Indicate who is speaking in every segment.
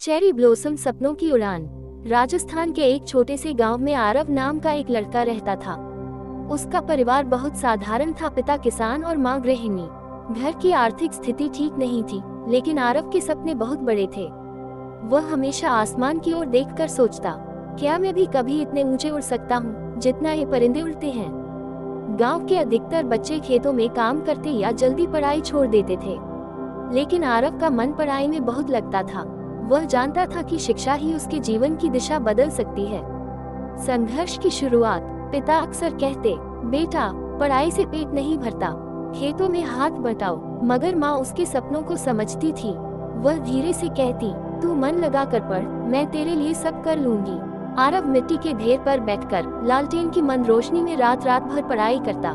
Speaker 1: Cherry blossom सपनों की उड़ान। राजस्थान के एक छोटे से गांव में आरव नाम का एक लड़का रहता था। उसका परिवार बहुत साधारण था, पिता किसान और मां गृहिणी। घर की आर्थिक स्थिति ठीक नहीं थी, लेकिन आरव के सपने बहुत बड़े थे। वह हमेशा आसमान की ओर देखकर सोचता, क्या मैं भी कभी इतने ऊंचे उड़ सकता हूँ जितना ये परिंदे उड़ते हैं। गांव के अधिकतर बच्चे खेतों में काम करते या जल्दी पढ़ाई छोड़ देते थे, लेकिन आरव का मन पढ़ाई में बहुत लगता था। वह जानता था कि शिक्षा ही उसके जीवन की दिशा बदल सकती है। संघर्ष की शुरुआत। पिता अक्सर कहते, बेटा पढ़ाई से पेट नहीं भरता, खेतों में हाथ बटाओ। मगर माँ उसके सपनों को समझती थी। वह धीरे से कहती, तू मन लगा कर पढ़, मैं तेरे लिए सब कर लूंगी। आरव मिट्टी के ढेर पर बैठकर लालटेन की मंद रोशनी में रात रात भर पढ़ाई करता।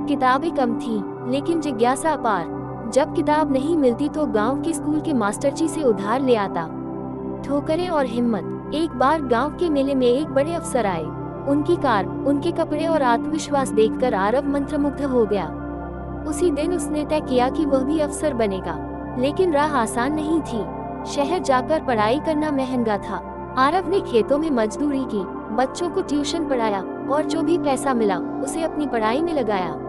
Speaker 1: किताबें कम थीं, लेकिन जिज्ञासा अपार। जब किताब नहीं मिलती तो गांव के स्कूल के मास्टर जी से उधार ले आता। ठोकरें और हिम्मत। एक बार गांव के मेले में एक बड़े अफसर आए। उनकी कार, उनके कपड़े और आत्मविश्वास देखकर आरव मंत्रमुग्ध हो गया। उसी दिन उसने तय किया कि वह भी अफसर बनेगा। लेकिन राह आसान नहीं थी। शहर जाकर पढ़ाई करना महंगा था। आरव ने खेतों में मजदूरी की, बच्चों को ट्यूशन पढ़ाया और जो भी पैसा मिला उसे अपनी पढ़ाई में लगाया।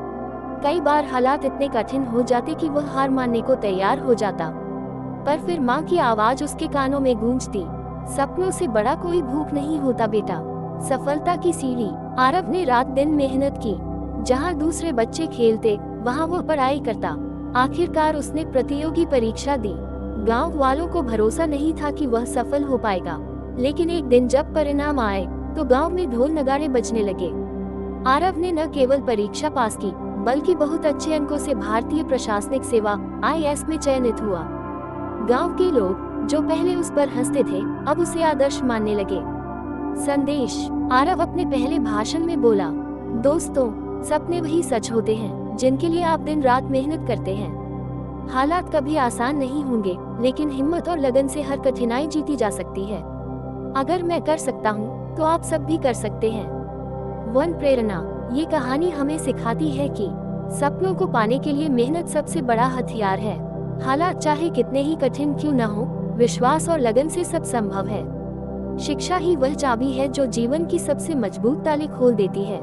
Speaker 1: कई बार हालात इतने कठिन हो जाते कि वह हार मानने को तैयार हो जाता, पर फिर माँ की आवाज उसके कानों में गूंजती, सपनों से बड़ा कोई भूख नहीं होता बेटा। सफलता की सीढ़ी। आरव ने रात दिन मेहनत की। जहाँ दूसरे बच्चे खेलते वहाँ वो पढ़ाई करता। आखिरकार उसने प्रतियोगी परीक्षा दी। गांव वालों को भरोसा नहीं था कि वह सफल हो पाएगा, लेकिन एक दिन जब परिणाम आए तो गांव में ढोल नगाड़े बजने लगे। आरव ने न केवल परीक्षा पास की, बल्कि बहुत अच्छे अंकों से भारतीय प्रशासनिक सेवा (IAS) में चयनित हुआ। गांव के लोग जो पहले उस पर हंसते थे, अब उसे आदर्श मानने लगे। संदेश। आरव अपने पहले भाषण में बोला, दोस्तों, सपने वही सच होते हैं जिनके लिए आप दिन रात मेहनत करते हैं। हालात कभी आसान नहीं होंगे, लेकिन हिम्मत और लगन से हर कठिनाई जीती जा सकती है। अगर मैं कर सकता हूँ तो आप सब भी कर सकते हैं। वन प्रेरणा। ये कहानी हमें सिखाती है कि सपनों को पाने के लिए मेहनत सबसे बड़ा हथियार है। हालात चाहे कितने ही कठिन क्यों न हो, विश्वास और लगन से सब संभव है। शिक्षा ही वह चाबी है जो जीवन की सबसे मजबूत ताले खोल देती है।